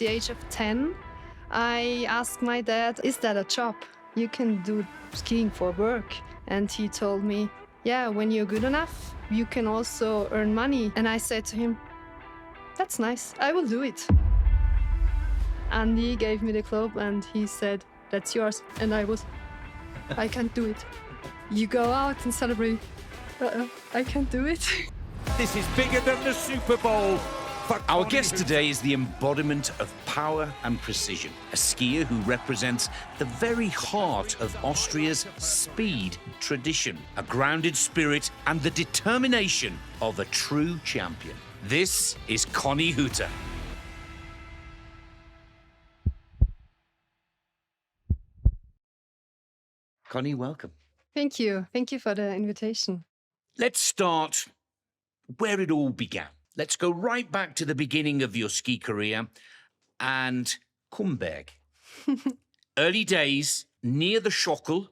the age of 10, I asked my dad, is that a job? You can do skiing for work. And he told me, yeah, when you're good enough, you can also earn money. And I said to him, that's nice, I will do it. And he gave me the club and he said, that's yours. And I can't do it. You go out and celebrate. I can't do it. This is bigger than the Super Bowl. Our guest today is the embodiment of power and precision, a skier who represents the very heart of Austria's speed tradition, a grounded spirit and the determination of a true champion. This is Conny Hütter. Conny, welcome. Thank you. Thank you for the invitation. Let's start where it all began. Let's go right back to the beginning of your ski career and Kumberg. Early days near the Schockel,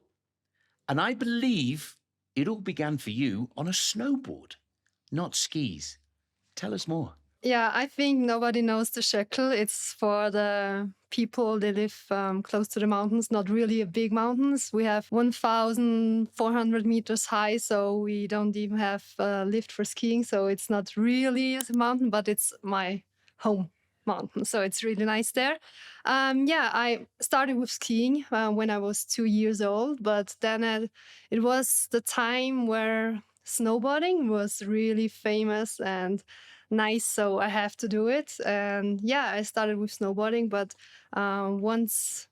and I believe it all began for you on a snowboard, not skis. Tell us more. Yeah, I think nobody knows the Schockel. It's for the people that live close to the mountains, not really a big mountains. We have 1,400 meters high, so we don't even have a lift for skiing. So it's not really a mountain, but it's my home mountain. So it's really nice there. I started with skiing when I was 2 years old, but then it was the time where snowboarding was really famous and nice, so I have to do it. And yeah, I started with snowboarding, but once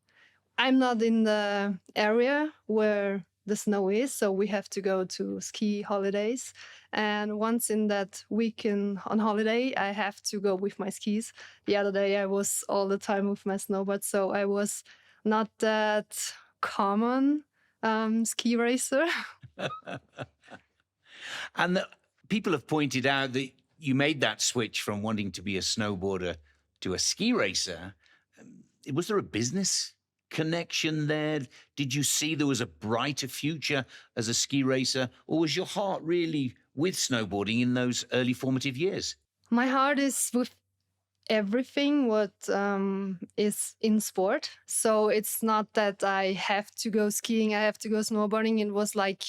I'm not in the area where the snow is, so we have to go to ski holidays. And once in that weekend on holiday, I have to go with my skis. The other day I was all the time with my snowboard, so I was not that common ski racer. And people have pointed out that you made that switch from wanting to be a snowboarder to a ski racer. Was there a business connection there? Did you see there was a brighter future as a ski racer? Or was your heart really with snowboarding in those early formative years? My heart is with everything what is in sport. So it's not that I have to go skiing, I have to go snowboarding. It was like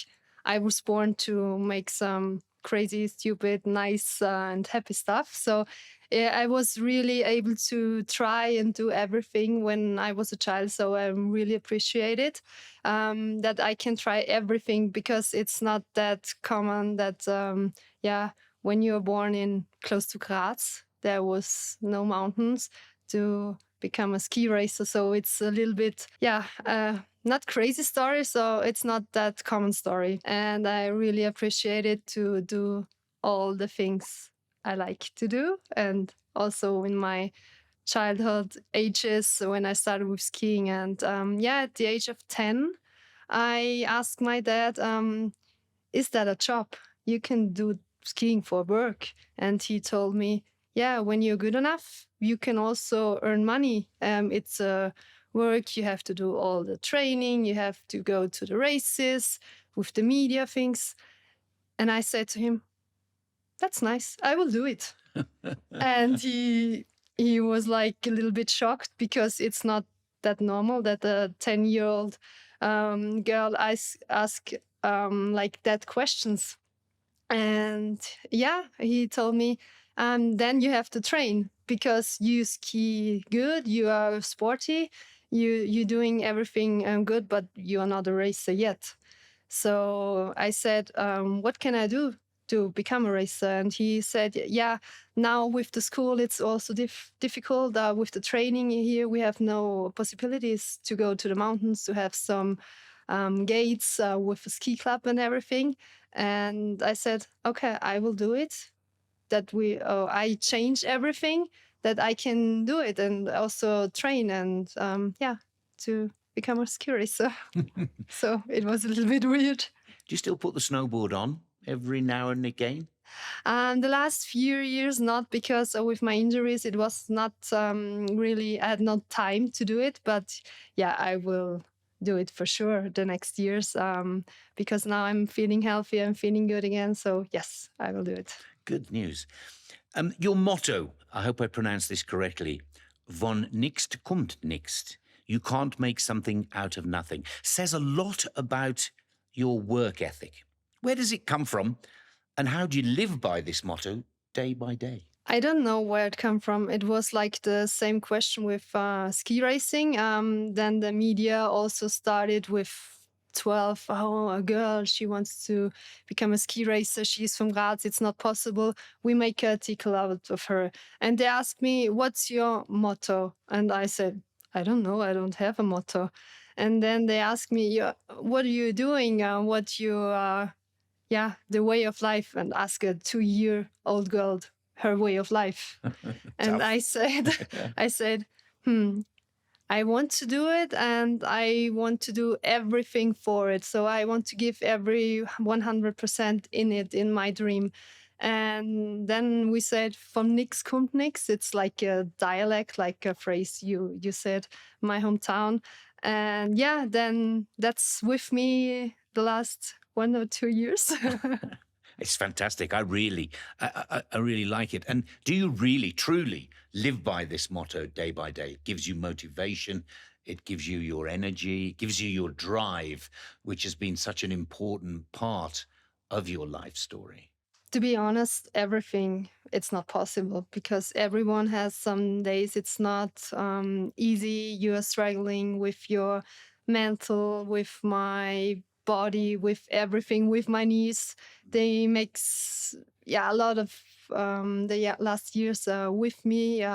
I was born to make some crazy, stupid, nice and happy stuff. So I was really able to try and do everything when I was a child. So I really appreciate it that I can try everything, because it's not that common that, when you were born in close to Graz, there was no mountains to become a ski racer. So it's a little bit, not crazy story, so it's not that common story. And I really appreciate it to do all the things I like to do. And also in my childhood ages when I started with skiing. And at the age of 10, I asked my dad, is that a job? You can do skiing for work. And he told me, yeah, when you're good enough, you can also earn money. It's a work, you have to do all the training, you have to go to the races with the media things. And I said to him, that's nice, I will do it. And he was like a little bit shocked, because it's not that normal that a 10-year-old girl ask like that questions. And he told me, then you have to train, because you ski good, you are sporty, you're doing everything good, but you are not a racer yet. So I said, what can I do to become a racer? And he said, now with the school, it's also difficult. With the training here, we have no possibilities to go to the mountains, to have some gates with a ski club and everything. And I said, okay, I will do it. I change everything that I can do it, and also train and to become a ski racer. So it was a little bit weird. Do you still put the snowboard on every now and again? The last few years, not, because with my injuries, it was not really, I had no time to do it. But I will do it for sure the next years, because now I'm feeling healthy, I'm feeling good again. So yes, I will do it. Good news. Your motto, I hope I pronounced this correctly, von nichts kommt nichts. You can't make something out of nothing. Says a lot about your work ethic. Where does it come from? And how do you live by this motto day by day? I don't know where it come from. It was like the same question with ski racing. Then the media also started with 12. Oh, a girl, she wants to become a ski racer. She's from Graz. It's not possible. We make an article out of her. And they asked me, what's your motto? And I said, I don't know. I don't have a motto. And then they asked me, what are you doing? What you, the way of life? And ask a 2-year-old girl her way of life. And I said, I want to do it and I want to do everything for it. So I want to give every 100% in it, in my dream. And then we said, from nix kommt nix. It's like a dialect, like a phrase you said, my hometown. And yeah, then that's with me the last 1 or 2 years. It's fantastic. I really like it. And do you really, truly live by this motto day by day? It gives you motivation. It gives you your energy, gives you your drive, which has been such an important part of your life story. To be honest, everything, it's not possible because everyone has some days it's not easy. You are struggling with your mental, with my body, with everything, with my knees. They makes a lot of the last years with me.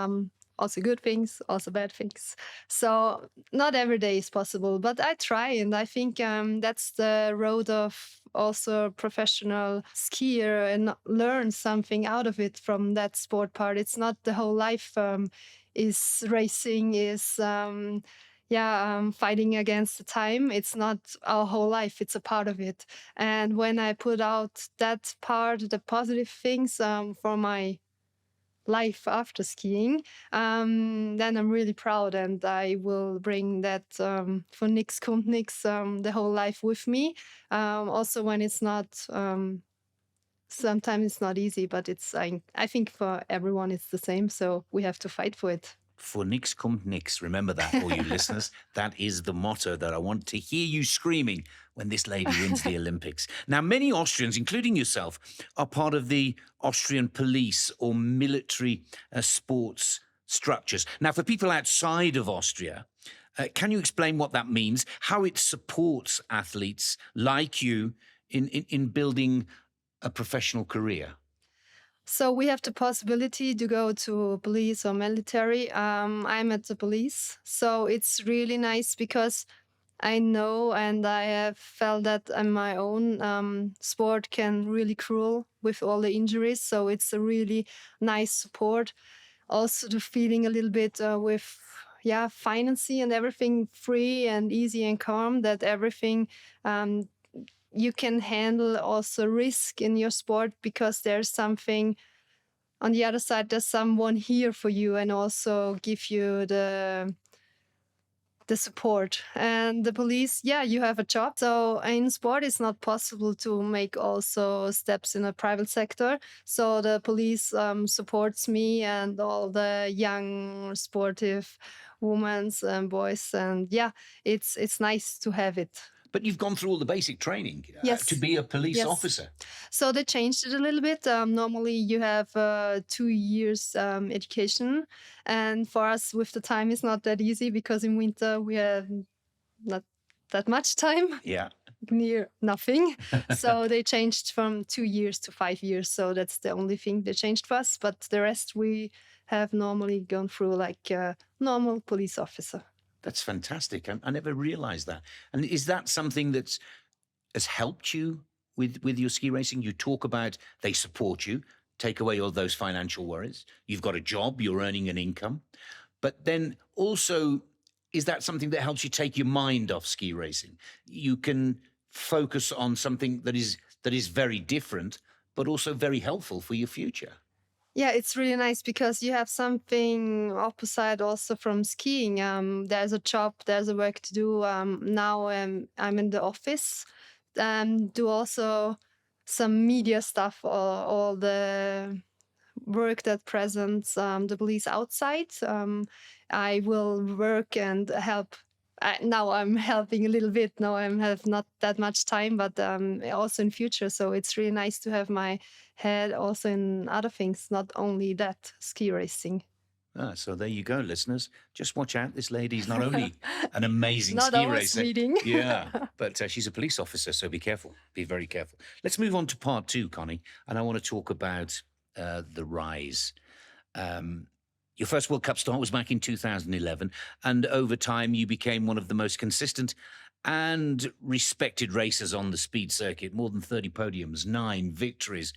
Also good things, also bad things. So not every day is possible, but I try, and I think that's the road of also a professional skier and learn something out of it from that sport part. It's not the whole life is racing, is fighting against the time. It's not our whole life, it's a part of it. And when I put out that part, the positive things for my life after skiing, then I'm really proud, and I will bring that for nix kommt nix the whole life with me. Also when it's not, sometimes it's not easy, but it's I think for everyone it's the same, so we have to fight for it. For nix kommt nix. Remember that, all you listeners. That is the motto that I want to hear you screaming when this lady wins the Olympics. Now, many Austrians, including yourself, are part of the Austrian police or military sports structures. Now, for people outside of Austria, can you explain what that means, how it supports athletes like you in building a professional career? So we have the possibility to go to police or military. I'm at the police, so it's really nice because I know and I have felt that in my own sport can really cruel with all the injuries. So it's a really nice support. Also the feeling a little bit with financing and everything free and easy and calm, that everything you can handle also risk in your sport because there's something on the other side, there's someone here for you and also give you the support. And the police, you have a job. So in sport, it's not possible to make also steps in a private sector. So the police supports me and all the young sportive women and boys. And it's nice to have it. But you've gone through all the basic training Yes. to be a police officer. So they changed it a little bit. Normally you have 2 years education. And for us with the time, it's not that easy because in winter we have not that much time. Yeah. Near nothing. So they changed from 2 years to 5 years. So that's the only thing they changed for us. But the rest we have normally gone through like a normal police officer. That's fantastic. I never realized that. And is that something that has helped you with your ski racing? You talk about they support you, take away all those financial worries. You've got a job, you're earning an income. But then also, is that something that helps you take your mind off ski racing? You can focus on something that is very different, but also very helpful for your future. Yeah, it's really nice because you have something opposite also from skiing. There's a job, there's a work to do. Now I'm in the office, do also some media stuff, all the work that presents the police outside. I will work and help. Now I'm helping a little bit. Now I have not that much time, but also in future. So it's really nice to have my head also in other things, not only that ski racing. So there you go, listeners. Just watch out. This lady's not only an amazing Not ski always racer, reading. yeah, but she's a police officer, so be careful. Be very careful. Let's move on to part 2, Conny, and I want to talk about the rise. Your first World Cup start was back in 2011, and over time you became one of the most consistent and respected racers on the speed circuit. More than 30 podiums, 9 victories.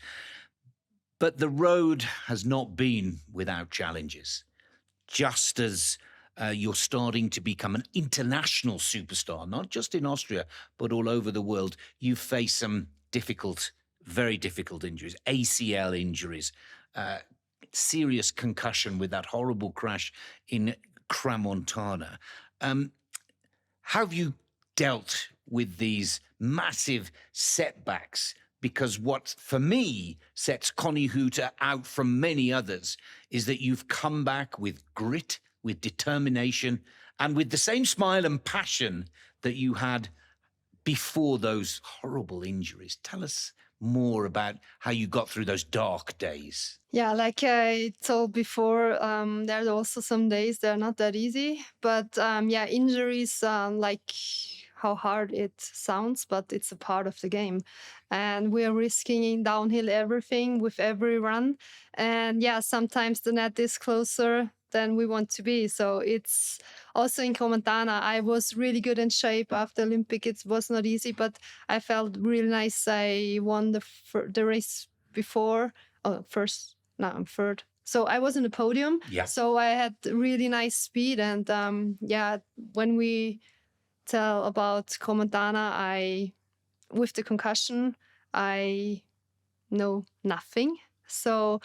But the road has not been without challenges. Just as you're starting to become an international superstar, not just in Austria, but all over the world, you face some difficult, very difficult injuries, ACL injuries, serious concussion with that horrible crash in Crans-Montana. How have you dealt with these massive setbacks? Because what, for me, sets Conny Hütter out from many others is that you've come back with grit, with determination, and with the same smile and passion that you had before those horrible injuries. Tell us more about how you got through those dark days. Yeah, like I told before, there are also some days that are not that easy. But injuries, like how hard it sounds, but it's a part of the game. And we are risking downhill everything with every run. And sometimes the net is closer than we want to be. So it's also in Crans-Montana, I was really good in shape after Olympic. It was not easy, but I felt really nice. I won the race before. Oh, first, now I'm third. So I was in the podium. Yeah. So I had really nice speed. And when we tell about Crans-Montana, with the concussion, I know nothing. So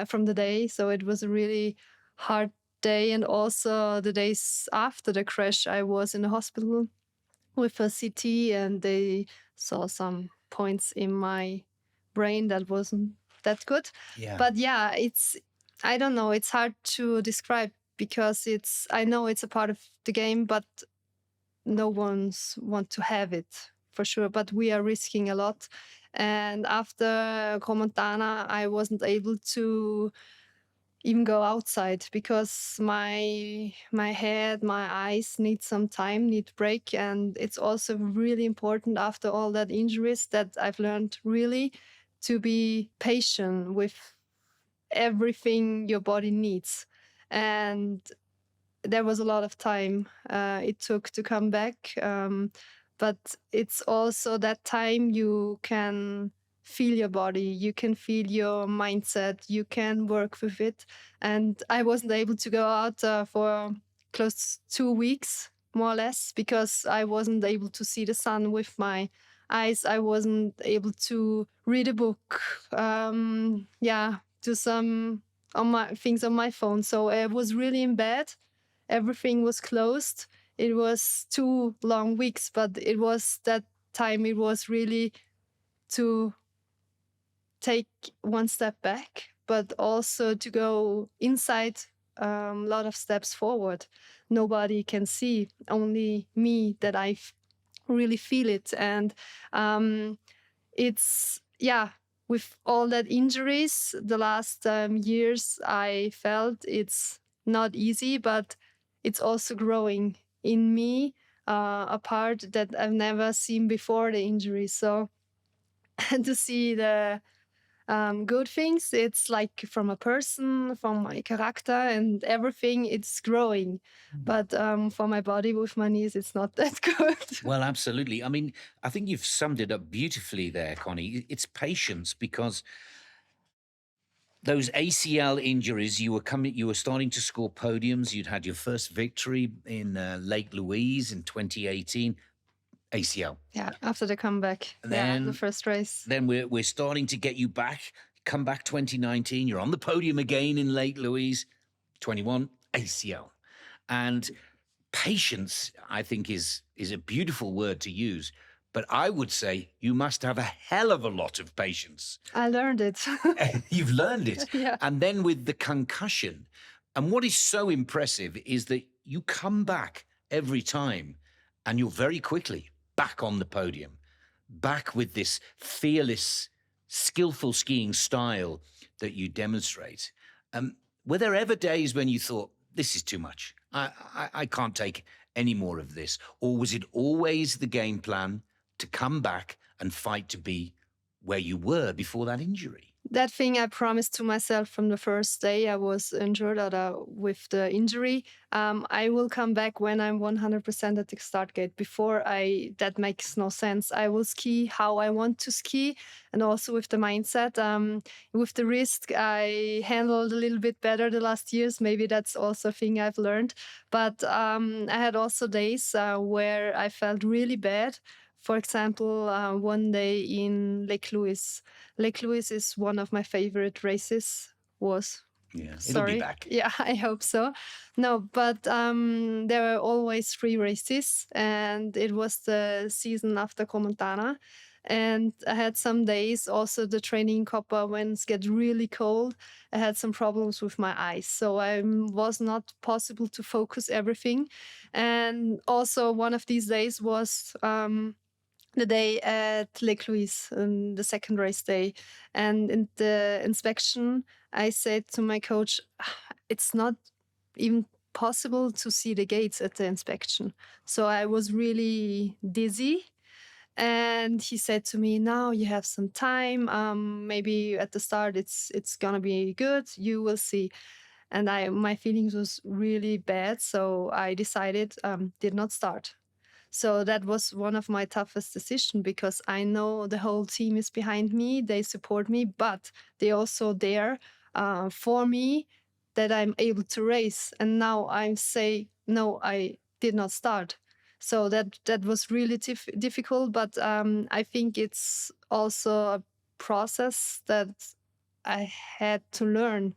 from the day, so it was a really hard day. And also the days after the crash, I was in the hospital with a CT, and they saw some points in my brain that wasn't that good. Yeah. But I don't know, it's hard to describe because I know it's a part of the game, but no one's want to have it for sure. But we are risking a lot. And after Crans-Montana, I wasn't able to even go outside because my head, my eyes need some time, need break. And it's also really important after all that injuries that I've learned really to be patient with everything your body needs. And there was a lot of time it took to come back. But it's also that time you can feel your body, you can feel your mindset, you can work with it. And I wasn't able to go out for close to 2 weeks, more or less, because I wasn't able to see the sun with my eyes. I wasn't able to read a book, do some things on my phone. So I was really in bed. Everything was closed. It was 2 long weeks, but it was that time, it was really to take one step back, but also to go inside a lot of steps forward. Nobody can see, only me, that I really feel it. And it's, with all that injuries, the last years, I felt it's not easy, but it's also growing in me, a part that I've never seen before the injury. So to see the good things, it's like from a person, from my character and everything, it's growing. But for my body with my knees, it's not that good. Well, absolutely. I mean, I think you've summed it up beautifully there, Conny. It's patience, because those ACL injuries, you were starting to score podiums. You'd had your first victory in Lake Louise in 2018. ACL. Yeah, after the comeback. The first race. Then we're starting to get you back. Come back 2019. You're on the podium again in Lake Louise. 21, ACL. And patience, I think, is a beautiful word to use. but I would say you must have a hell of a lot of patience. I learned it. You've learned it. Yeah. And then with the concussion, and what is so impressive is that you come back every time and you're very quickly back on the podium, back with this fearless, skillful skiing style that you demonstrate. Were there ever days when you thought, this is too much? I can't take any more of this. Or was it always the game plan to come back and fight to be where you were before that injury? That thing I promised to myself from the first day I was injured with the injury. I will come back when I'm 100% at the start gate. That makes no sense. I will ski how I want to ski, and also with the mindset. With the risk, I handled a little bit better the last years. Maybe that's also a thing I've learned. But I had also days where I felt really bad. For example, one day in Lake Louise. Lake Louise is one of my favorite races. Yeah, it'll Sorry. be back. Yeah, I hope so. No, but there were always 3 races, and it was the season after Comontana. And I had some days, also the training Copa, when it gets really cold, I had some problems with my eyes. So I was not possible to focus everything. And also one of these days was the day at Lake Louise, the second race day. And in the inspection, I said to my coach, it's not even possible to see the gates at the inspection. So I was really dizzy. And he said to me, now you have some time. Maybe at the start it's gonna be good. You will see. And my feelings was really bad. So I decided did not start. So that was one of my toughest decisions, because I know the whole team is behind me. They support me, but they also there for me that I'm able to race. And now I say, no, I did not start. So that was really difficult. But I think it's also a process that I had to learn.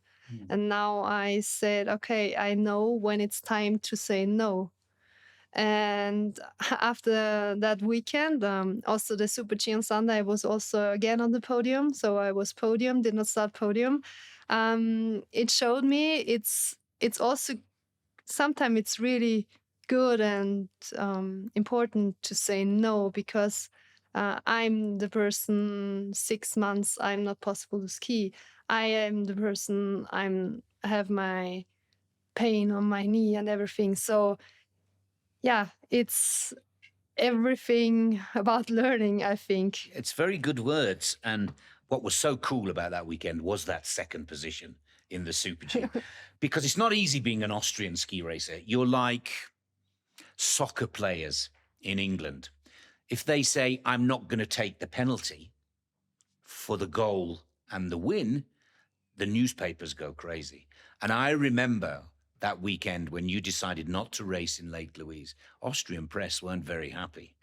And now I said, okay, I know when it's time to say no. And after that weekend, also the Super G on Sunday, I was also again on the podium. So I was podium, did not start podium. It showed me it's also sometimes it's really good and important to say no, because I'm the person 6 months I'm not possible to ski. I am the person have my pain on my knee and everything. So yeah, it's everything about learning, I think. It's very good words. And what was so cool about that weekend was that second position in the Super G. Because it's not easy being an Austrian ski racer. You're like soccer players in England. If they say, I'm not going to take the penalty for the goal and the win, the newspapers go crazy. And I remember that weekend when you decided not to race in Lake Louise, Austrian press weren't very happy.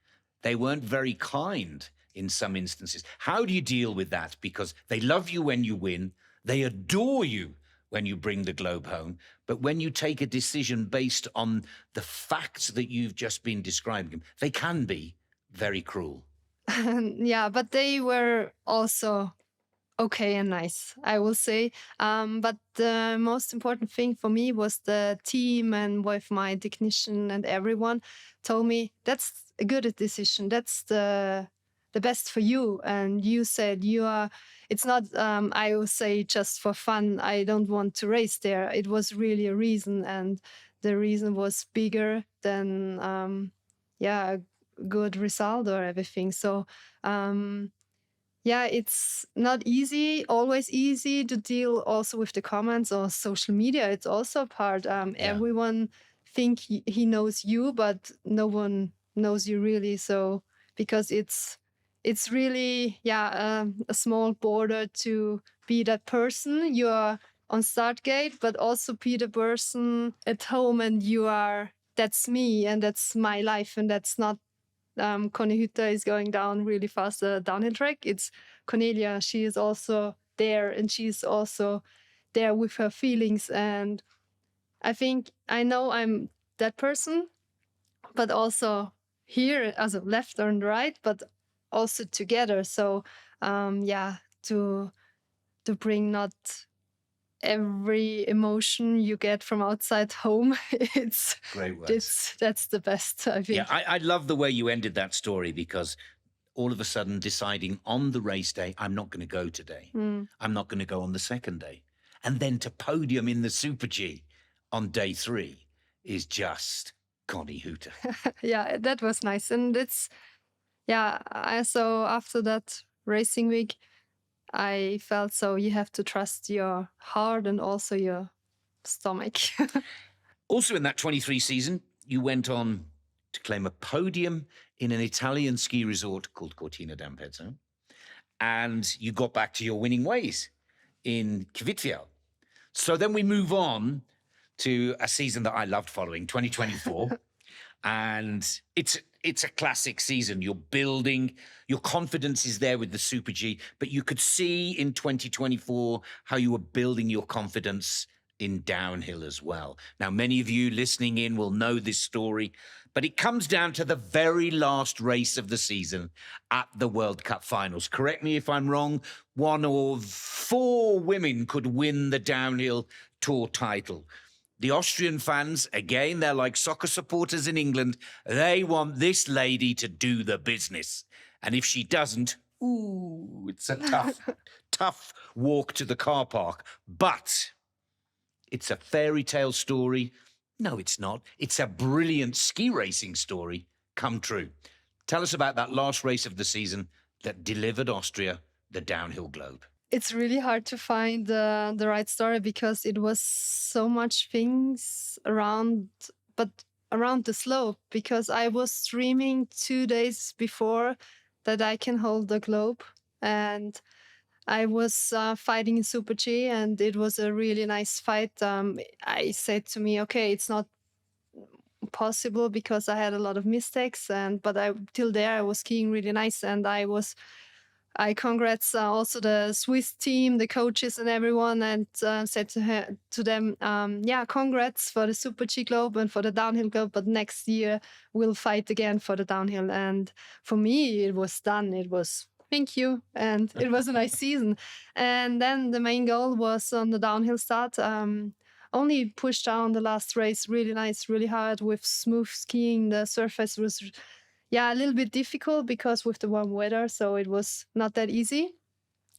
They weren't very kind in some instances. How do you deal with that? Because they love you when you win. They adore you when you bring the globe home. But when you take a decision based on the facts that you've just been describing, they can be very cruel. Yeah, but they were also okay and nice, I will say. But the most important thing for me was the team, and with my technician and everyone told me that's a good decision. That's the best for you. And you said it's not, I will say just for fun. I don't want to race there. It was really a reason, and the reason was bigger than, a good result or everything. So, yeah, it's not always easy to deal also with the comments or social media. It's also a part. Everyone think he knows you, but no one knows you really. So because it's really a small border to be that person. You are on start gate, but also be the person at home, and that's me and that's my life, and that's not. Conny Hütter is going down really fast the downhill track. It's Cornelia. She is also there, and she's also there with her feelings. And I think I know I'm that person, but also here, as a left and right, but also together. So to bring not every emotion you get from outside home. It's Great words. That's the best, I think. Yeah, I love the way you ended that story, because all of a sudden deciding on the race day, I'm not going to go today. I'm not going to go on the second day. And then to podium in the Super G on day 3 is just Conny Hütter. Yeah, that was nice. And it's, so after that racing week, I felt so you have to trust your heart and also your stomach. Also in that 23 season, you went on to claim a podium in an Italian ski resort called Cortina d'Ampezzo. And you got back to your winning ways in Kvitfjell. So then we move on to a season that I loved following, 2024. And it's a classic season. You're building, your confidence is there with the Super G, but you could see in 2024 how you were building your confidence in downhill as well. Now, many of you listening in will know this story, but it comes down to the very last race of the season at the World Cup finals. Correct me if I'm wrong, 1 of 4 women could win the downhill tour title. The Austrian fans, again, they're like soccer supporters in England. They want this lady to do the business. And if she doesn't, it's a tough walk to the car park. But it's a fairy tale story. No, it's not. It's a brilliant ski racing story come true. Tell us about that last race of the season that delivered Austria the downhill globe. It's really hard to find the right story because it was so much things around the slope, because I was dreaming 2 days before that I can hold the globe, and I was fighting in Super G, and it was a really nice fight. I said to me, okay, it's not possible because I had a lot of mistakes, but till there I was skiing really nice, and I congrats also the Swiss team, the coaches and everyone, and said to them, congrats for the Super G Globe and for the downhill globe, but next year we'll fight again for the downhill. And for me, it was done. It was thank you, and it was a nice season. And then the main goal was on the downhill start. Only pushed down the last race really nice, really hard with smooth skiing. The surface was a little bit difficult because with the warm weather, so it was not that easy.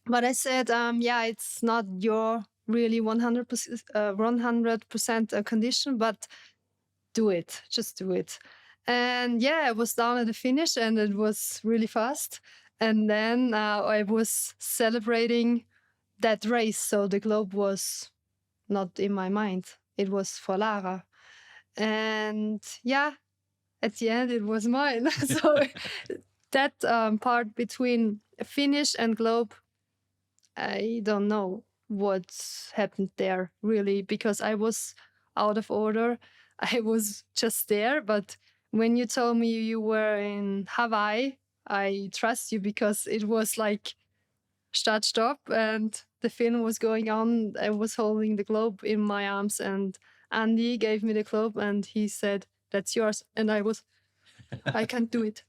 But I said, it's not your really 100% condition, but do it, just do it. And I was down at the finish, and it was really fast. And then I was celebrating that race, so the globe was not in my mind. It was for Lara. And at the end, it was mine. So that part between finish and globe, I don't know what happened there, really, because I was out of order. I was just there. But when you told me you were in Hawaii, I trust you, because it was like start, stop, and the fin was going on. I was holding the globe in my arms, and Andy gave me the globe, and he said, that's yours. And I can't do it.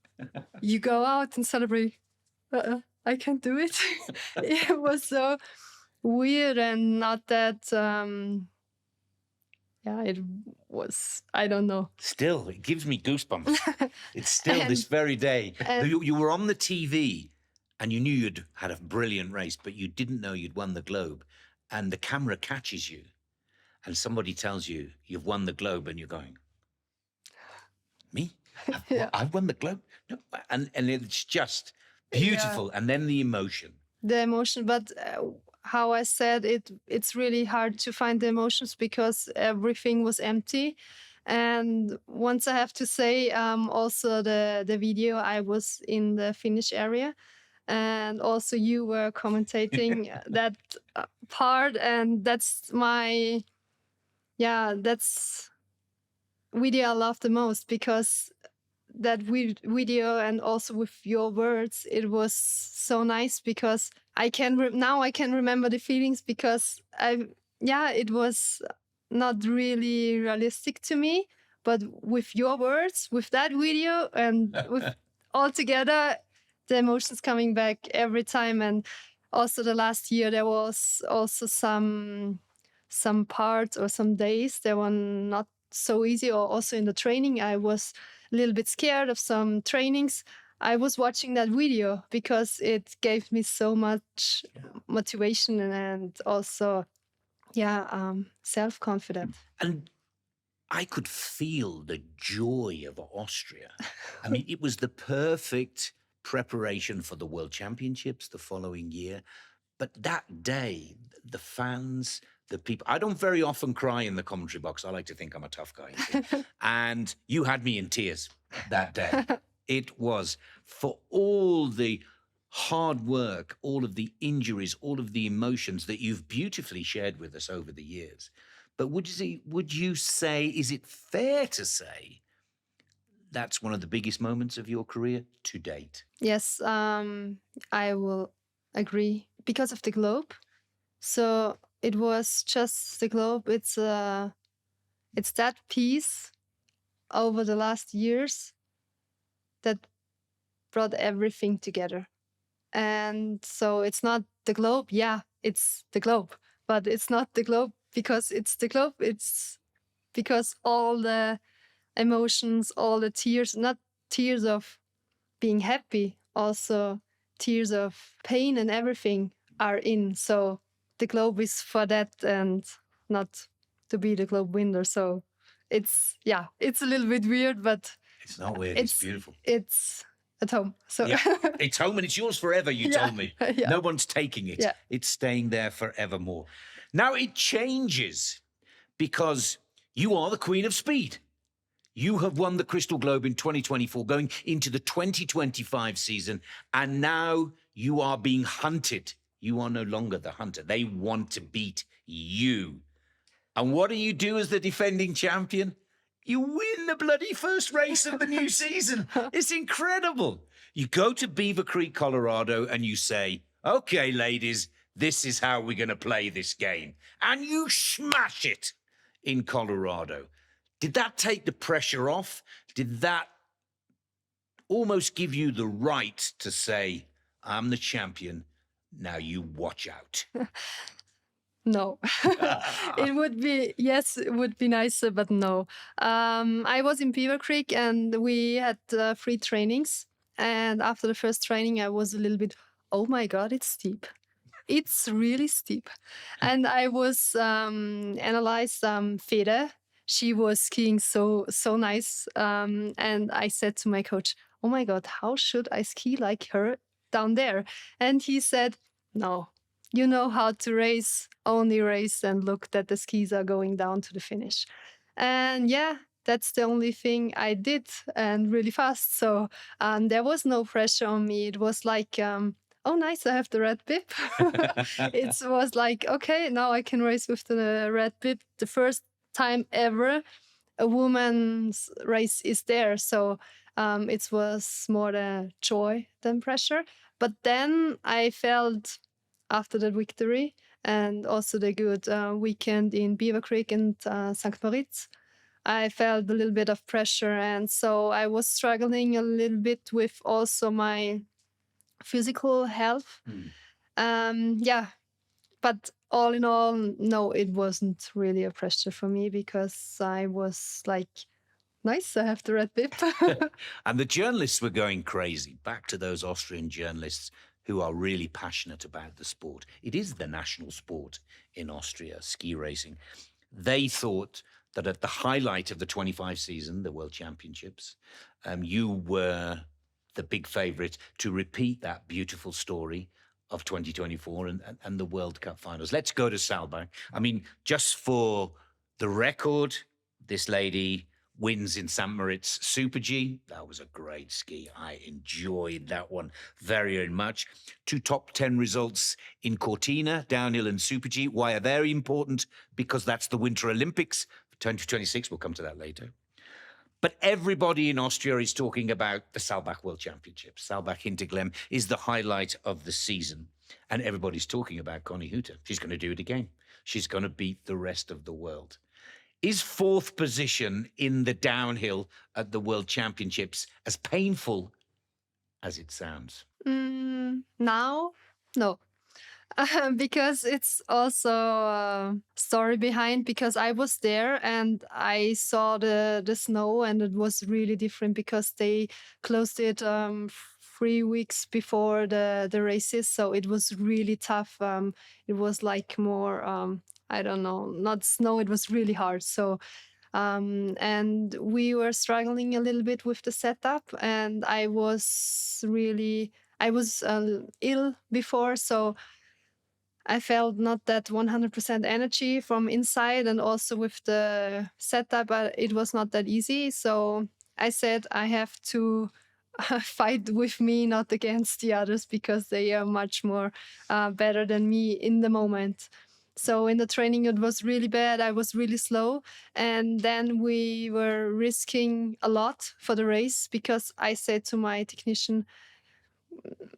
You go out and celebrate. I can't do it. It was so weird and not that, it was, I don't know. Still, it gives me goosebumps. It's still this very day. You were on the TV and you knew you'd had a brilliant race, but you didn't know you'd won the globe. And the camera catches you and somebody tells you you've won the globe, and you're going, me? I've won the globe? No. And it's just beautiful. Yeah. And then the emotion. The emotion, but how I said it's really hard to find the emotions because everything was empty. And once I have to say, also the video, I was in the finish area, and also you were commentating that part, and that's that's video I love the most, because that video and also with your words, it was so nice, because now I can remember the feelings, because it was not really realistic to me But with your words, with that video, and with all together, the emotions coming back every time. And also the last year, there was also some parts or some days that were not so easy. Or also in the training, I was a little bit scared of some trainings. I was watching that video because it gave me so much motivation and also, self-confidence. And I could feel the joy of Austria. I mean, it was the perfect preparation for the World Championships the following year. But that day, the fans, the people, I don't very often cry in the commentary box. I like to think I'm a tough guy. You see. And you had me in tears that day. It was for all the hard work, all of the injuries, all of the emotions that you've beautifully shared with us over the years. But would you say, is it fair to say that's one of the biggest moments of your career to date? Yes, I will agree because of the globe. So it was just the globe. It's that piece over the last years that brought everything together. And so it's not the globe. Yeah, it's the globe, but it's not the globe because it's the globe. It's because all the emotions, all the tears, not tears of being happy, also tears of pain and everything are in. So the globe is for that and not to be the globe winner. So it's a little bit weird, but it's not weird. It's beautiful. It's at home. So yeah, it's home and it's yours forever, you told me. Yeah. No one's taking it. Yeah. It's staying there forevermore. Now it changes because you are the Queen of Speed. You have won the Crystal Globe in 2024, going into the 2025 season, and now you are being hunted. You are no longer the hunter. They want to beat you. And what do you do as the defending champion? You win the bloody first race of the new season. It's incredible. You go to Beaver Creek, Colorado, and you say, okay, ladies, this is how we're going to play this game. And you smash it in Colorado. Did that take the pressure off? Did that almost give you the right to say, I'm the champion, now you watch out? No. It would be nicer, but no. I was in Beaver Creek and we had 3 trainings. And after the first training, I was a little bit, oh my God, it's steep. It's really steep. And I was analyzed Fede. She was skiing so nice. And I said to my coach, oh my God, how should I ski like her down there? And he said, no, you know how to race, only race and look that the skis are going down to the finish. And yeah, that's the only thing I did and really fast. So there was no pressure on me. It was like, oh, nice, I have the red bib. It was like, okay, now I can race with the red bib. The first time ever a woman's race is there. So it was more the joy than pressure. But then I felt after the victory and also the good weekend in Beaver Creek and St. Moritz, I felt a little bit of pressure. And so I was struggling a little bit with also my physical health. But all in all, no, it wasn't really a pressure for me because I was like, nice, I have the red bib. And the journalists were going crazy. Back to those Austrian journalists who are really passionate about the sport. It is the national sport in Austria, ski racing. They thought that at the highlight of the 25 season, the World Championships, you were the big favourite to repeat that beautiful story of 2024 and the World Cup finals. Let's go to Saalbach. I mean, just for the record, this lady wins in St. Moritz Super G. That was a great ski. I enjoyed that one very, very much. 2 top 10 results in Cortina, downhill and Super G. Why are they important? Because that's the Winter Olympics. 2026, we'll come to that later. But everybody in Austria is talking about the Saalbach World Championships. Saalbach Hinterglemm is the highlight of the season. And everybody's talking about Conny Hütter. She's going to do it again. She's going to beat the rest of the world. Is fourth position in the downhill at the World Championships as painful as it sounds? Now, no. Because it's also a story behind, because I was there and I saw the snow, and it was really different because they closed it 3 weeks before the races, so it was really tough. It was like more I don't know, not snow, it was really hard. So and we were struggling a little bit with the setup, and I was ill before, so I felt not that 100% energy from inside, and also with the setup, it was not that easy. So I said I have to fight with me, not against the others, because they are much more better than me in the moment. So in the training, it was really bad. I was really slow. And then we were risking a lot for the race, because I said to my technician,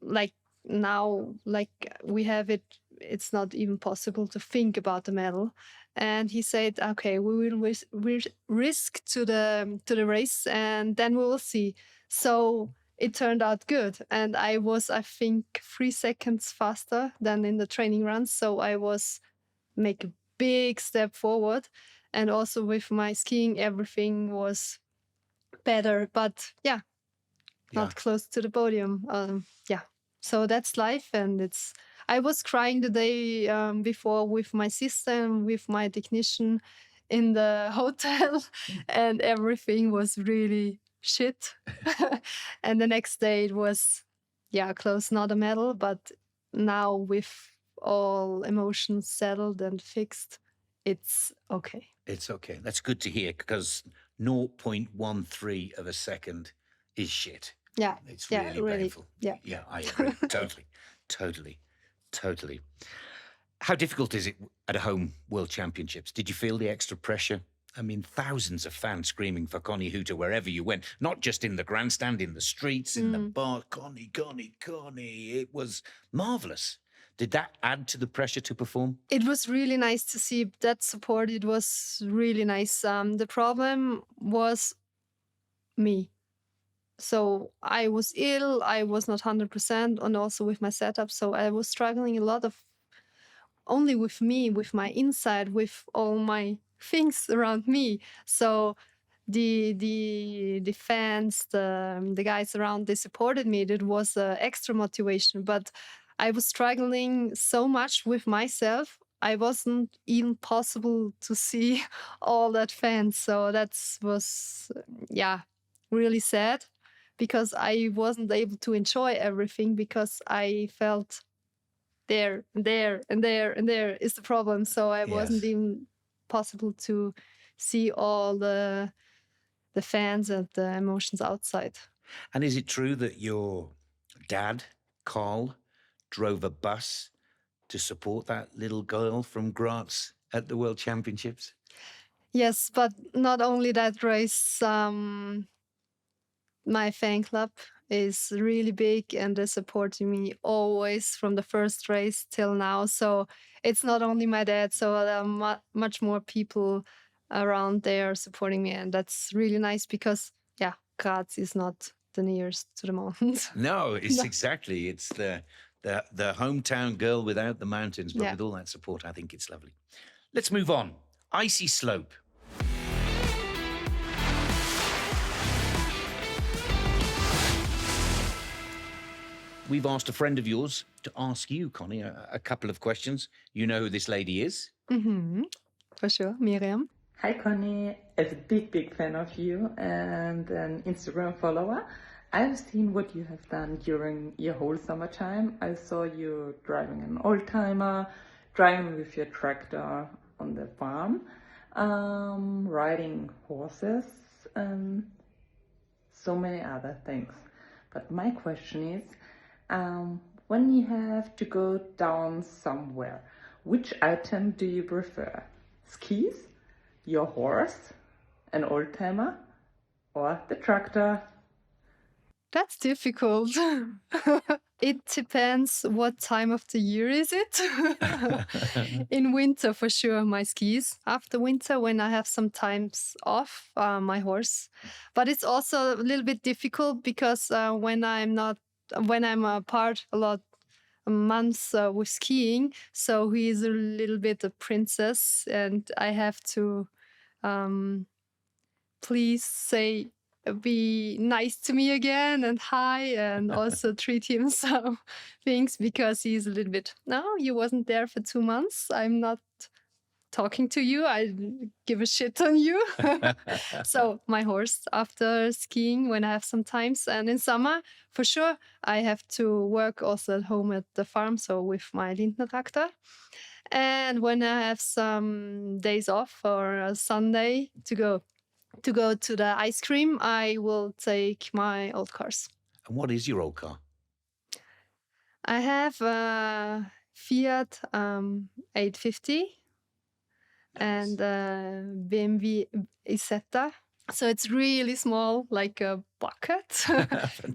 like, now, like, we have it, it's not even possible to think about the medal. And he said, okay, we will risk to the race, and then we will see. So it turned out good, and I was, I think, 3 seconds faster than in the training runs. So I was make a big step forward, and also with my skiing, everything was better. But not close to the podium. So that's life, and I was crying the day before with my sister and with my technician in the hotel, and everything was really shit. And the next day it was, close, not a medal, but now with all emotions settled and fixed, it's okay. It's okay. That's good to hear, because 0.13 of a second is shit. Yeah. It's really painful. Yeah. Yeah, I agree. Totally. How difficult is it at a home World Championships? Did you feel the extra pressure? I mean, thousands of fans screaming for Conny Hütter wherever you went, not just in the grandstand, in the streets, in the bar. Conny. It was marvelous. Did that add to the pressure to perform? It was really nice to see that support. It was really nice. The problem was me. So I was ill, I was not 100%, and also with my setup. So I was struggling a lot only with me, with my inside, with all my things around me. So the fans, the guys around, they supported me. It was extra motivation. But I was struggling so much with myself. I wasn't even possible to see all that fans. So that was, really sad, because I wasn't able to enjoy everything, because I felt there is the problem. So I wasn't even possible to see all the fans and the emotions outside. And is it true that your dad, Carl, drove a bus to support that little girl from Graz at the World Championships? Yes, but not only that race. My fan club is really big, and they're supporting me always from the first race till now. So it's not only my dad, so there are much more people around there supporting me, and that's really nice, because Graz is not the nearest to the mountains. No, exactly. It's the hometown girl without the mountains, but with all that support, I think it's lovely. Let's move on. Icy slope. We've asked a friend of yours to ask you, Conny, a couple of questions. You know who this lady is? For sure, Miriam. Hi, Conny. As a big fan of you and an Instagram follower, I've seen what you have done during your whole summertime. I saw you driving an old-timer, driving with your tractor on the farm, riding horses, and so many other things. But my question is, when you have to go down somewhere, which item do you prefer? Skis, your horse, an old-timer, or the tractor? That's difficult. It depends what time of the year is it. In winter, for sure, my skis. After winter, when I have some times off, my horse. But it's also a little bit difficult because when I'm apart a lot months with skiing, so he is a little bit a princess, and I have to please be nice to me again and hi, and also treat him some things because he's a little bit, no, you wasn't there for 2 months, I'm not talking to you, I give a shit on you. So my horse after skiing when I have some times, and in summer for sure I have to work also at home at the farm, so with my Lindner tractor. And when I have some days off or a Sunday to go to the ice cream, I will take my old cars. And what is your old car? I have a Fiat 850 and a BMW Isetta. So it's really small, like a bucket.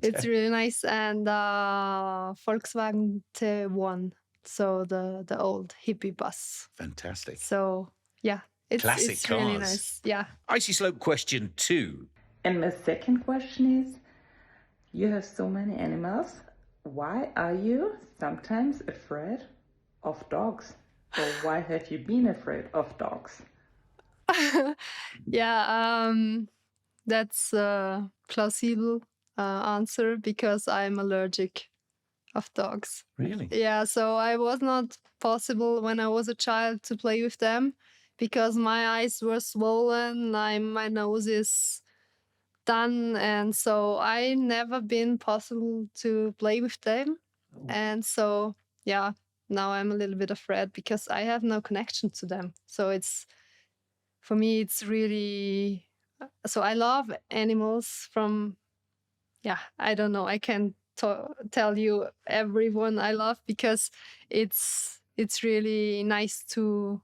It's really nice. And Volkswagen T1, so the old hippie bus. Fantastic. So yeah, Classic it's really cars. nice. Yeah. Icy slope question 2. And my second question is, you have so many animals. Why are you sometimes afraid of dogs? Or why have you been afraid of dogs? Yeah, that's a plausible answer because I'm allergic of dogs. Really? Yeah, so I was not possible when I was a child to play with them because my eyes were swollen, my nose is done, and so I never been possible to play with them. And so yeah, now I'm a little bit afraid because I have no connection to them. So for me it's really, so I love animals from, yeah, I don't know, I can't tell you everyone I love because it's really nice to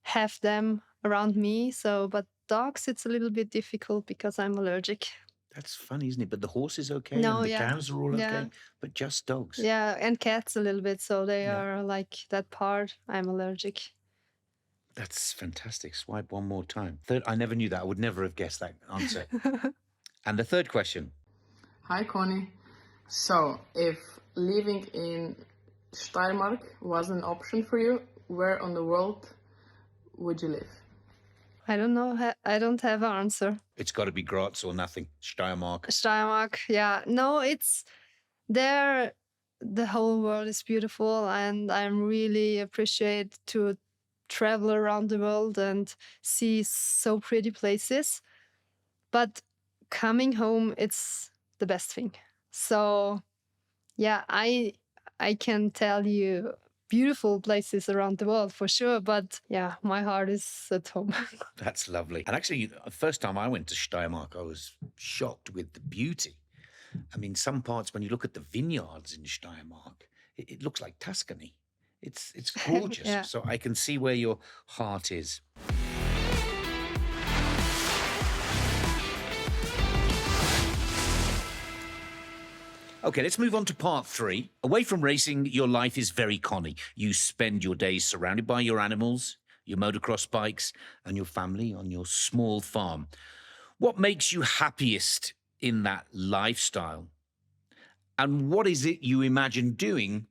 have them around me. So but dogs, it's a little bit difficult because I'm allergic. That's funny, isn't it? But the horse is okay, No, and the yeah. cows are all Yeah. okay, but just dogs. Yeah, and cats a little bit, so they Yeah. are like that part I'm allergic. That's fantastic. Swipe one more time. Third, I never knew that. I would never have guessed that answer. And the third question. Hi, Conny. So, if living in Steiermark was an option for you, where on the world would you live? I don't know. I don't have an answer. It's got to be Graz or nothing. Steiermark. Steiermark, yeah. No, it's there. The whole world is beautiful, and I'm really appreciate to travel around the world and see so pretty places. But coming home, it's the best thing. So, yeah, I can tell you beautiful places around the world for sure, but yeah, my heart is at home. That's lovely. And actually, the first time I went to Steiermark, I was shocked with the beauty. I mean, some parts, when you look at the vineyards in Steiermark, it looks like Tuscany. It's gorgeous. Yeah. So I can see where your heart is. Okay, let's move on to part 3. Away from racing, your life is very Conny. You spend your days surrounded by your animals, your motocross bikes, and your family on your small farm. What makes you happiest in that lifestyle? And what is it you imagine doing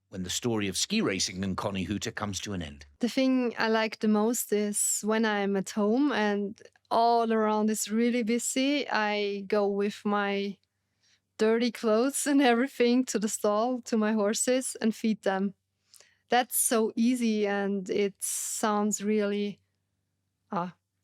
when the story of ski racing and Conny Hütter comes to an end? The thing I like the most is when I'm at home and all around is really busy, I go with my dirty clothes and everything to the stall, to my horses, and feed them. That's so easy, and it sounds really,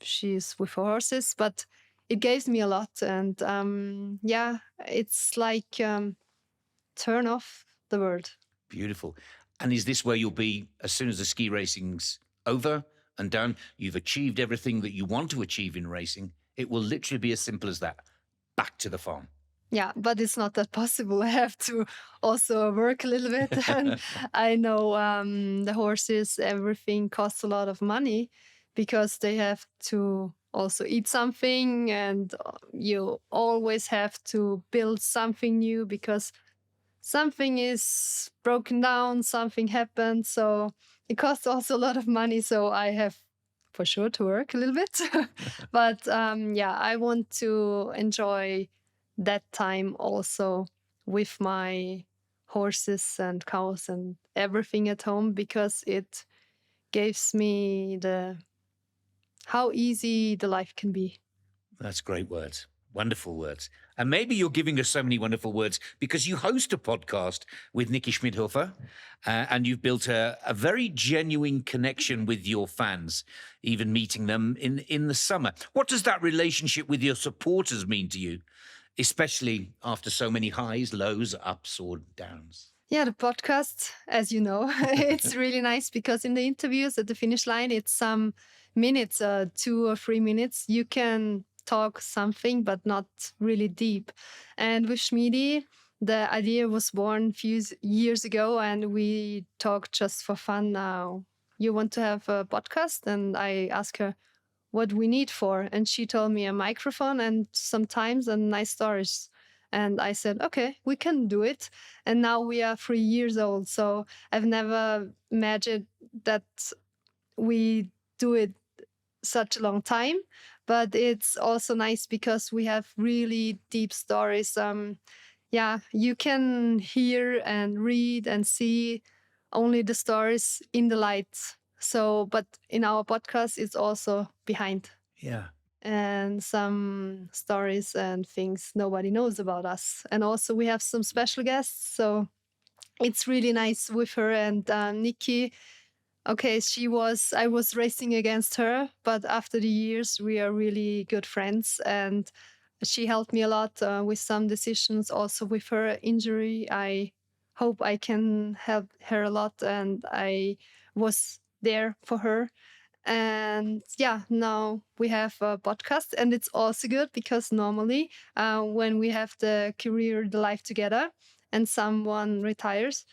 she's with her horses, but it gives me a lot. And yeah, it's like turn off the world. Beautiful. And is this where you'll be as soon as the ski racing's over and done? You've achieved everything that you want to achieve in racing. It will literally be as simple as that. Back to the farm. Yeah, but it's not that possible. I have to also work a little bit. And I know the horses, everything costs a lot of money because they have to also eat something, and you always have to build something new because something is broken down, something happened. So it costs also a lot of money. So I have for sure to work a little bit. But yeah, I want to enjoy that time also with my horses and cows and everything at home, because it gives me the how easy the life can be. That's great words. Wonderful words. And maybe you're giving us so many wonderful words because you host a podcast with Nikki Schmidhofer, and you've built a very genuine connection with your fans, even meeting them in the summer. What does that relationship with your supporters mean to you, especially after so many highs, lows, ups or downs? Yeah, the podcast, as you know, it's really nice because in the interviews at the finish line, it's some minutes, 2 or 3 minutes. You can talk something, but not really deep. And with Schmidi, the idea was born a few years ago, and we talked just for fun now. You want to have a podcast? And I asked her what we need for. And she told me a microphone and sometimes and nice stories. And I said, okay, we can do it. And now we are 3 years old. So I've never imagined that we do it such a long time. But it's also nice because we have really deep stories. Yeah, you can hear and read and see only the stories in the light. So, but in our podcast, it's also behind. Yeah. And some stories and things nobody knows about us. And also we have some special guests. So it's really nice with her and Nikki. Okay, I was racing against her, but after the years, we are really good friends. And she helped me a lot with some decisions, also with her injury. I hope I can help her a lot. And I was there for her. And yeah, now we have a podcast, and it's also good because normally when we have the career, the life together, and someone retires,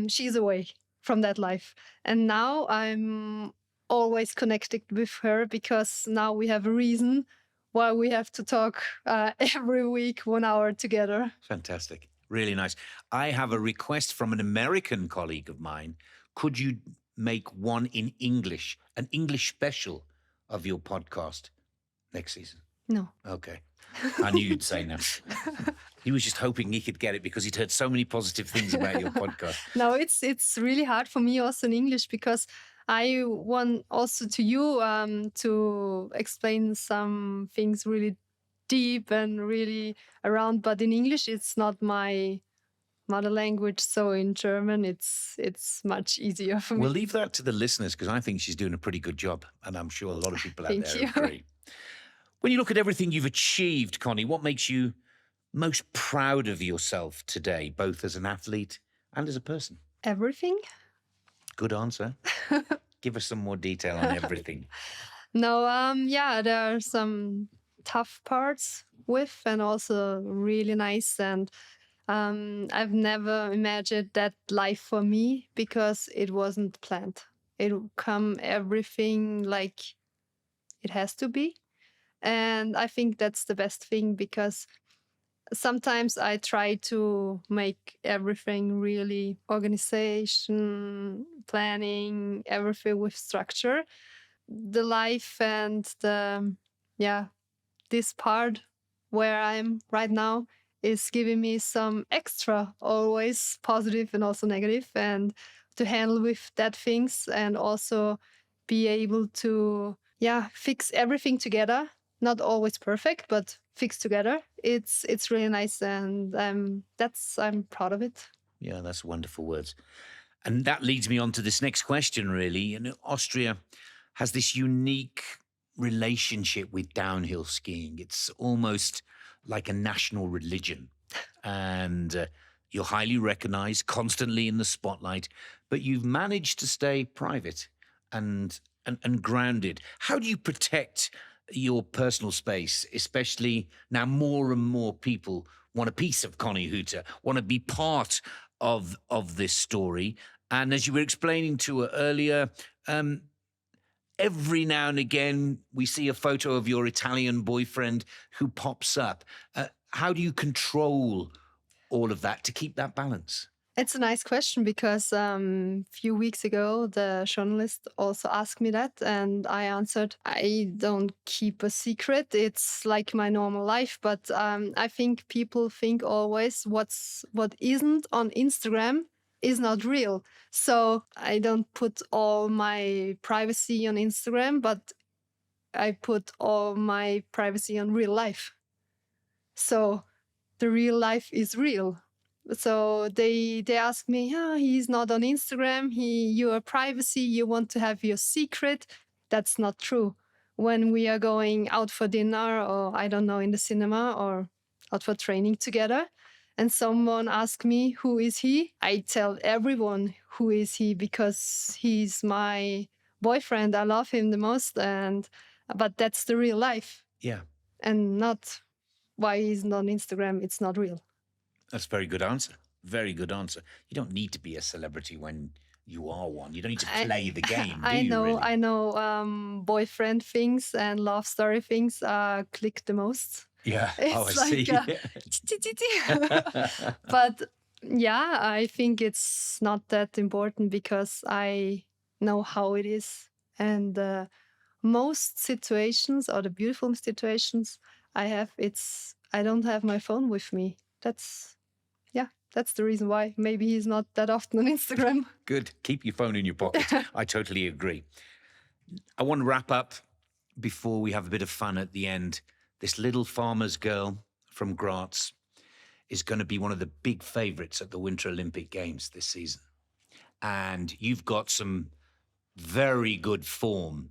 she's away from that life. And now I'm always connected with her because now we have a reason why we have to talk every week 1 hour together. Fantastic. Really nice. I have a request from an American colleague of mine. Could you make one in English, an English special of your podcast next season? No. Okay. I knew you'd say no. He was just hoping he could get it because he'd heard so many positive things about your podcast. No, it's really hard for me also in English because I want also to you to explain some things really deep and really around, but in English it's not my mother language, so in German it's much easier for me. We'll leave that to the listeners because I think she's doing a pretty good job, and I'm sure a lot of people out Thank there you. agree. When you look at everything you've achieved, Conny, what makes you most proud of yourself today, both as an athlete and as a person? Everything. Good answer. Give us some more detail on everything. No, yeah, there are some tough parts with, and also really nice. And I've never imagined that life for me because it wasn't planned. It will come everything like it has to be. And I think that's the best thing because sometimes I try to make everything really organization, planning, everything with structure. The life and this part where I'm right now is giving me some extra, always positive and also negative, and to handle with that things and also be able to fix everything together. Not always perfect, but fixed together. It's really nice, and I'm proud of it. Yeah, that's wonderful words. And that leads me on to this next question, really. You know, Austria has this unique relationship with downhill skiing. It's almost like a national religion. And you're highly recognized, constantly in the spotlight, but you've managed to stay private and grounded. How do you protect your personal space, especially now more and more people want a piece of Conny Hütter, want to be part of this story? And as you were explaining to her earlier, every now and again we see a photo of your Italian boyfriend who pops up. How do you control all of that to keep that balance? It's a nice question because a few weeks ago, the journalist also asked me that, and I answered, I don't keep a secret. It's like my normal life. But I think people think always what isn't on Instagram is not real. So I don't put all my privacy on Instagram, but I put all my privacy on real life. So the real life is real. So they ask me, oh, he's not on Instagram. Your privacy. You want to have your secret. That's not true. When we are going out for dinner, or I don't know, in the cinema or out for training together, and someone asks me who is he, I tell everyone who is he because he's my boyfriend. I love him the most, but that's the real life. Yeah. And not why he's not on Instagram. It's not real. That's a very good answer. Very good answer. You don't need to be a celebrity when you are one. You don't need to play the game, do you, really? I know boyfriend things and love story things click the most. Yeah. It's I see. But yeah, I think it's not that important because I know how it is. And most situations, or the beautiful situations I have, I don't have my phone with me. That's the reason why. Maybe he's not that often on Instagram. Good. Keep your phone in your pocket. I totally agree. I want to wrap up before we have a bit of fun at the end. This little farmer's girl from Graz is going to be one of the big favourites at the Winter Olympic Games this season. And you've got some very good form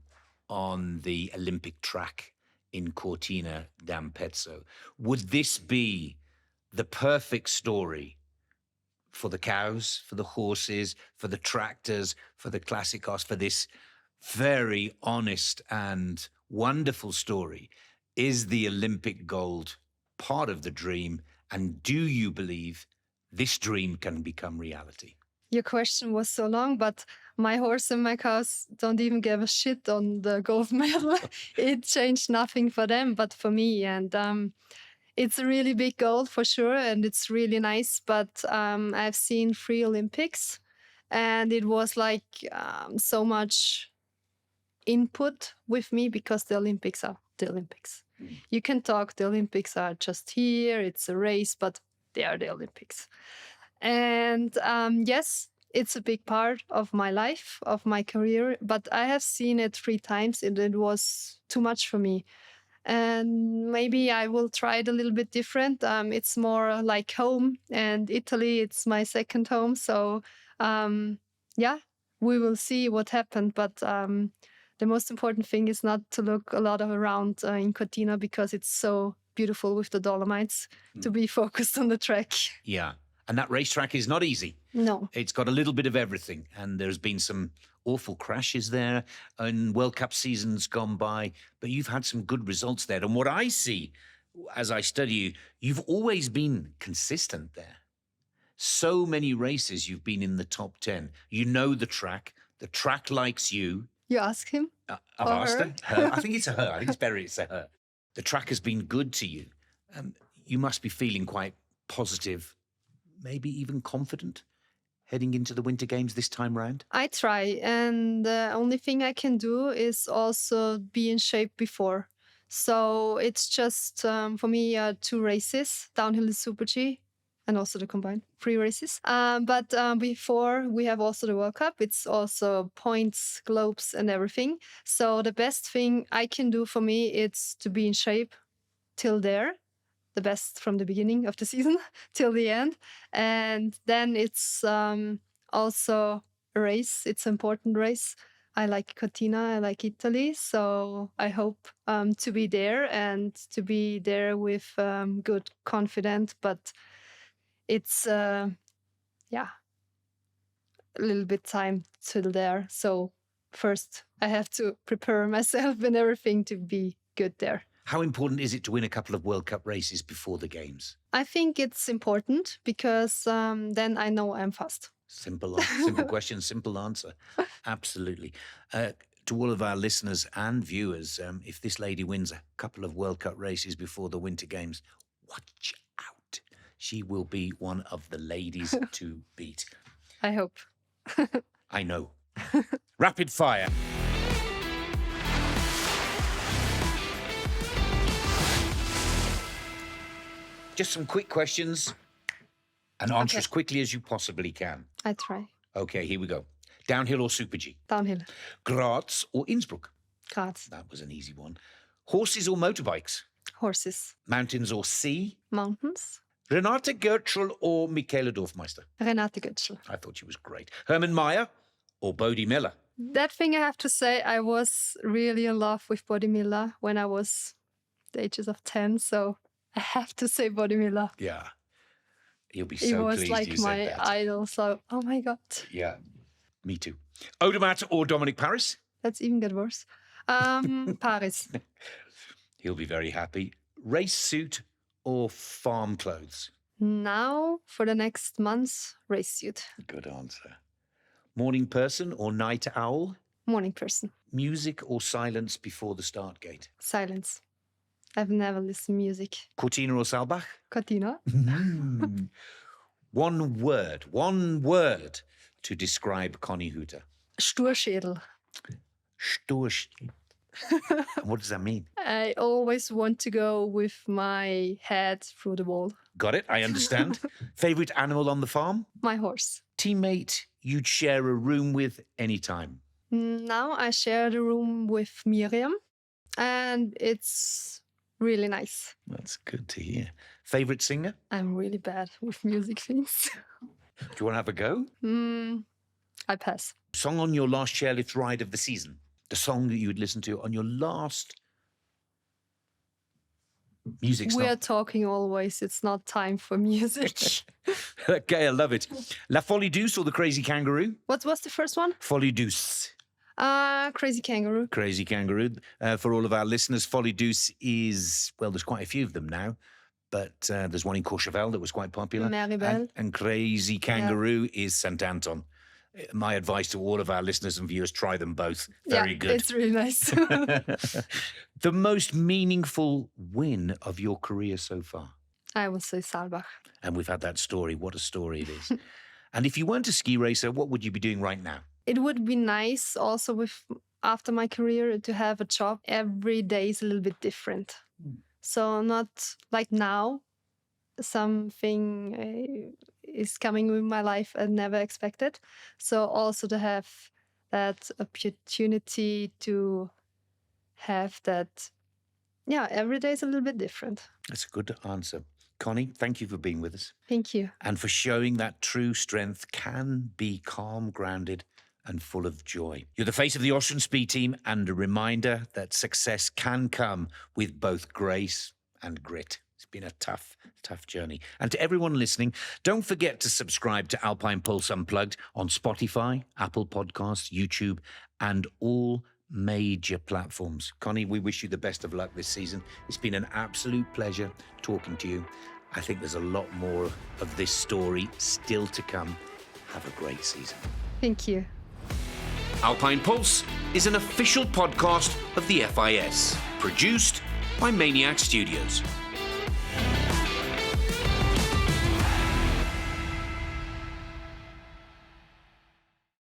on the Olympic track in Cortina d'Ampezzo. Would this be the perfect story for the cows, for the horses, for the tractors, for the classic cars, for this very honest and wonderful story? Is the Olympic gold part of the dream? And do you believe this dream can become reality? Your question was so long, but my horse and my cows don't even give a shit on the gold medal. It changed nothing for them, but for me. And it's a really big goal for sure, and it's really nice. But I've seen 3 Olympics, and it was like so much input with me because the Olympics are the Olympics. You can talk, the Olympics are just here, it's a race, but they are the Olympics. And yes, it's a big part of my life, of my career, but I have seen it 3 times and it was too much for me. And maybe I will try it a little bit different. It's more like home, and Italy, it's my second home. So yeah, we will see what happened. But the most important thing is not to look a lot around in Cortina because it's so beautiful with the Dolomites, to be focused on the track. Yeah. And that racetrack is not easy. No. It's got a little bit of everything. And there's been some awful crashes there in World Cup seasons gone by. But you've had some good results there. And what I see as I study you, you've always been consistent there. So many races you've been in the top 10. You know the track likes you. You ask him? I've asked her. I think it's a her. I think it's better it's a her. The track has been good to you. You must be feeling quite positive, maybe even confident heading into the Winter Games this time round? I try. And the only thing I can do is also be in shape before. So it's just, for me, 2 races, downhill and Super G, and also the combined 3 races. But before we have also the World Cup, it's also points, globes and everything. So the best thing I can do for me is to be in shape till there, the best from the beginning of the season till the end. And then it's also a race. It's an important race. I like Cortina, I like Italy. So I hope to be there and to be there with good confidence. But it's, a little bit time till there. So first I have to prepare myself and everything to be good there. How important is it to win a couple of World Cup races before the Games? I think it's important because then I know I'm fast. Simple question, simple answer. Absolutely. To all of our listeners and viewers, if this lady wins a couple of World Cup races before the Winter Games, watch out. She will be one of the ladies to beat. I hope. I know. Rapid fire. Just some quick questions and answer as quickly as you possibly can. I try. Okay, here we go. Downhill or Super G? Downhill. Graz or Innsbruck? Graz. That was an easy one. Horses or motorbikes? Horses. Mountains or sea? Mountains. Renate Götzl or Michaela Dorfmeister? Renate Götzl. I thought she was great. Hermann Maier or Bodie Miller? That thing I have to say, I was really in love with Bodie Miller when I was the ages of 10, so I have to say Bodie Miller. Yeah. He'll be He so was pleased like you my said that. idol, so oh my god. Yeah, me too. Odermatt or Dominic Paris? That's even get worse. Paris. He'll be very happy. Race suit or farm clothes? Now, for the next months, race suit. Good answer. Morning person or night owl? Morning person. Music or silence before the start gate? Silence. I've never listened to music. Cortina or Saalbach? Cortina. One word to describe Conny Hütter. Sturschädel. Sturschädel. What does that mean? I always want to go with my head through the wall. Got it, I understand. Favorite animal on the farm? My horse. Teammate you'd share a room with anytime? Now I share the room with Miriam, and it's really nice. That's good to hear. Favorite singer? I'm really bad with music things. Do you want to have a go? I pass. Song on your last chairlift ride of the season? The song that you would listen to on your last music We're song? talking always. It's not time for music. Okay, I love it. La Folie Douce or the Crazy Kangaroo? What was the first one? Folie Douce. Crazy Kangaroo. Crazy Kangaroo. For all of our listeners, Folie Douce is, well, there's quite a few of them now, but there's one in Courchevel that was quite popular. Maribel. And Crazy Kangaroo is St. Anton. My advice to all of our listeners and viewers, try them both. Very good. It's really nice. The most meaningful win of your career so far? I would say Saalbach. And we've had that story. What a story it is. And if you weren't a ski racer, what would you be doing right now? It would be nice also with after my career to have a job. Every day is a little bit different. So not like now, something is coming in my life I never expected. So also to have that opportunity to have that, every day is a little bit different. That's a good answer. Conny, thank you for being with us Thank you. and for showing that true strength can be calm, grounded, and full of joy. You're the face of the Austrian speed team and a reminder that success can come with both grace and grit. It's been a tough journey. And to everyone listening, don't forget to subscribe to Alpine Pulse Unplugged on Spotify, Apple Podcasts, YouTube, and all major platforms. Conny, we wish you the best of luck this season. It's been an absolute pleasure talking to you. I think there's a lot more of this story still to come. Have a great season. Thank you. Alpine Pulse is an official podcast of the FIS, produced by Maniac Studios.